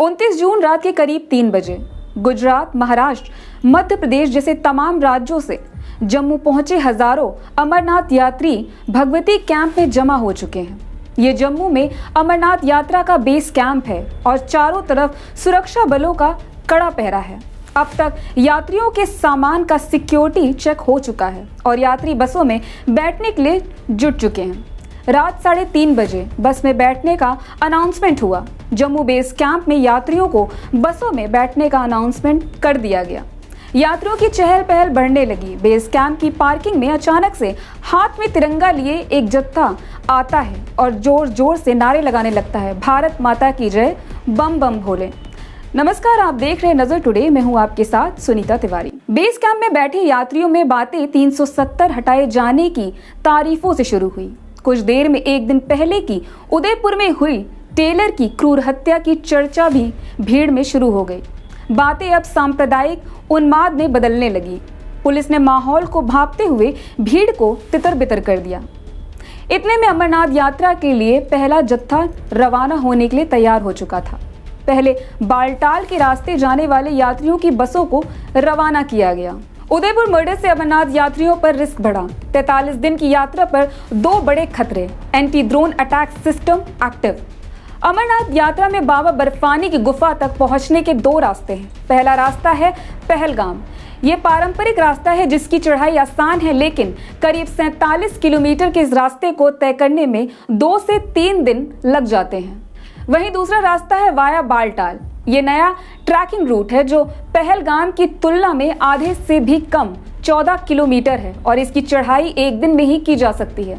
29 जून रात के करीब 3 बजे गुजरात, महाराष्ट्र, मध्य प्रदेश जैसे तमाम राज्यों से जम्मू पहुंचे हजारों अमरनाथ यात्री भगवती कैंप में जमा हो चुके हैं। ये जम्मू में अमरनाथ यात्रा का बेस कैंप है और चारों तरफ सुरक्षा बलों का कड़ा पहरा है। अब तक यात्रियों के सामान का सिक्योरिटी चेक हो चुका है और यात्री बसों में बैठने के लिए जुट चुके हैं। रात 3:30 बजे बस में बैठने का अनाउंसमेंट हुआ। जम्मू बेस कैंप में यात्रियों को बसों में बैठने का अनाउंसमेंट कर दिया गया। यात्रियों की चहल पहल बढ़ने लगी। बेस कैंप की पार्किंग में अचानक से हाथ में तिरंगा लिए एक जत्था आता है और जोर जोर से नारे लगाने लगता है, भारत माता की जय, बम बम भोले। नमस्कार, आप देख रहे हैं नजर टुडे। मैं हूं आपके साथ सुनीता तिवारी। बेस कैंप में बैठे यात्रियों में बातें 370 हटाए जाने की तारीफों से शुरू हुई। कुछ देर में एक दिन पहले की उदयपुर में हुई टेलर की क्रूर हत्या की चर्चा भी भीड़ में शुरू हो गई। बातें अब सांप्रदायिक उन्माद में बदलने लगी। पुलिस ने माहौल को भांपते हुए भीड़ को तितर बितर कर दिया। इतने में अमरनाथ यात्रा के लिए पहला जत्था रवाना होने के लिए तैयार हो चुका था। पहले बालटाल के रास्ते जाने वाले यात्रियों की बसों को रवाना किया गया। उदयपुर मर्डर से अमरनाथ यात्रियों पर रिस्क बढ़ा। 43 दिन की यात्रा पर 2 बड़े खतरे। Anti drone attack system active. Amarnath Yatra में बाबा बर्फानी की गुफा तक पहुंचने के 2 रास्ते हैं। पहला रास्ता है पहलगाम। ये पारंपरिक रास्ता है जिसकी चढ़ाई आसान है, लेकिन करीब 47 किलोमीटर के इस रास्ते को तय करने में 2 से 3 दिन लग जाते हैं। वहीं दूसरा रास्ता है वाया बालटाल। ये नया ट्रैकिंग रूट है जो पहलगाम की तुलना में आधे से भी कम 14 किलोमीटर है और इसकी चढ़ाई एक दिन में ही की जा सकती है।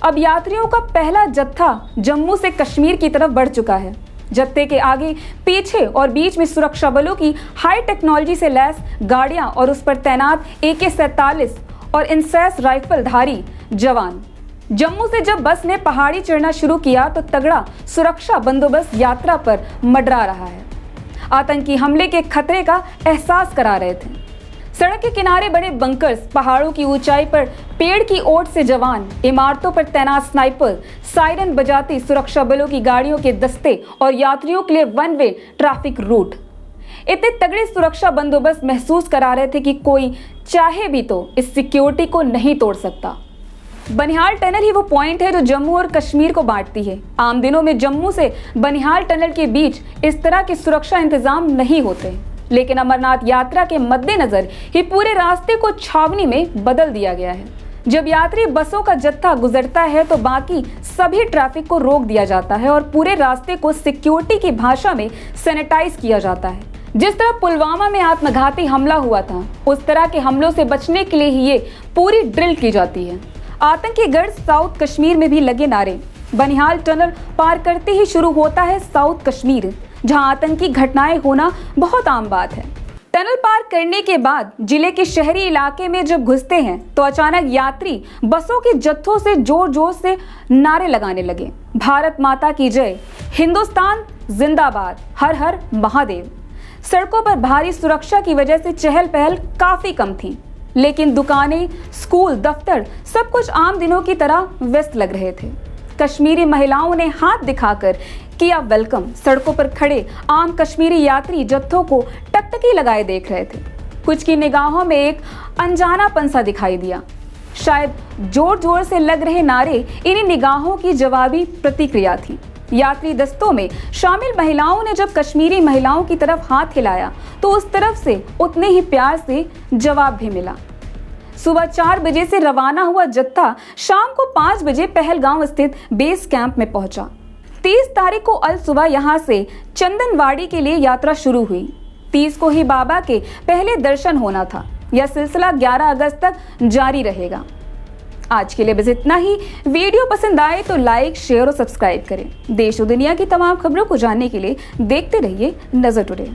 अब यात्रियों का पहला जत्था जम्मू से कश्मीर की तरफ बढ़ चुका है। जत्थे के आगे, पीछे और बीच में सुरक्षा बलों की हाई टेक्नोलॉजी से लैस गाड़ियां और उस पर तैनात AK-47 और इंसैस राइफलधारी जवान। जम्मू से जब बस ने पहाड़ी चढ़ना शुरू किया तो तगड़ा सुरक्षा बंदोबस्त यात्रा पर मंडरा रहा है। आतंकी हमले के खतरे का एहसास करा रहे थे। सड़क के किनारे बने बंकर्स, पहाड़ों की ऊंचाई पर पेड़ की ओट से जवान, इमारतों पर तैनात स्नाइपर, सायरन बजाती सुरक्षा बलों की गाड़ियों के दस्ते और यात्रियों के लिए 1 वे ट्रैफिक रूट। इतने तगड़े सुरक्षा बंदोबस्त महसूस करा रहे थे कि कोई चाहे भी तो इस सिक्योरिटी को नहीं तोड़ सकता। बनिहाल टनल ही वो पॉइंट है जो जम्मू और कश्मीर को बांटती है। आम दिनों में जम्मू से बनिहाल टनल के बीच इस तरह के सुरक्षा इंतजाम नहीं होते, लेकिन अमरनाथ यात्रा के मद्देनजर ही पूरे रास्ते को छावनी में बदल दिया गया है। जब यात्री बसों का जत्था गुजरता है तो बाकी सभी ट्रैफिक को रोक दिया जाता है और पूरे रास्ते को सिक्योरिटी की भाषा में सैनिटाइज किया जाता है। जिस तरह पुलवामा में आत्मघाती हमला हुआ था, उस तरह के हमलों से बचने के लिए ही ये पूरी ड्रिल की जाती है। आतंकी गढ़ साउथ कश्मीर में भी लगे नारे। बनिहाल टनल पार करते ही शुरू होता है साउथ कश्मीर, जहां आतंकी घटनाएं होना बहुत आम बात है। टनल पार करने के बाद जिले के शहरी इलाके में जब घुसते हैं तो अचानक यात्री बसों के जत्थों से जोर जोर से नारे लगाने लगे, भारत माता की जय, हिंदुस्तान जिंदाबाद, हर हर महादेव। सड़कों पर भारी सुरक्षा की वजह से चहल पहल काफी कम थी, लेकिन दुकानें, स्कूल, दफ्तर सब कुछ आम दिनों की तरह व्यस्त लग रहे थे। कश्मीरी महिलाओं ने हाथ दिखाकर किया वेलकम। सड़कों पर खड़े आम कश्मीरी यात्री जत्थों को टकटकी लगाए देख रहे थे। कुछ की निगाहों में एक अनजानापन सा दिखाई दिया। शायद जोर जोर से लग रहे नारे इन्हीं निगाहों की जवाबी प्रतिक्रिया थी। यात्री दस्तों में शामिल महिलाओं ने जब कश्मीरी महिलाओं की तरफ हाथ हिलाया तो उस तरफ से उतने ही प्यार से जवाब भी मिला। सुबह 4 बजे से रवाना हुआ जत्था शाम को 5 बजे पहलगाम स्थित बेस कैंप में पहुंचा। 30 तारीख को अल सुबह यहां से चंदनवाड़ी के लिए यात्रा शुरू हुई। 30 को ही बाबा के पहले दर्शन होना था। यह सिलसिला 11 अगस्त तक जारी रहेगा। आज के लिए बस इतना ही। वीडियो पसंद आए तो लाइक, शेयर और सब्सक्राइब करें। देश और दुनिया की तमाम खबरों को जानने के लिए देखते रहिए नजर टुडे।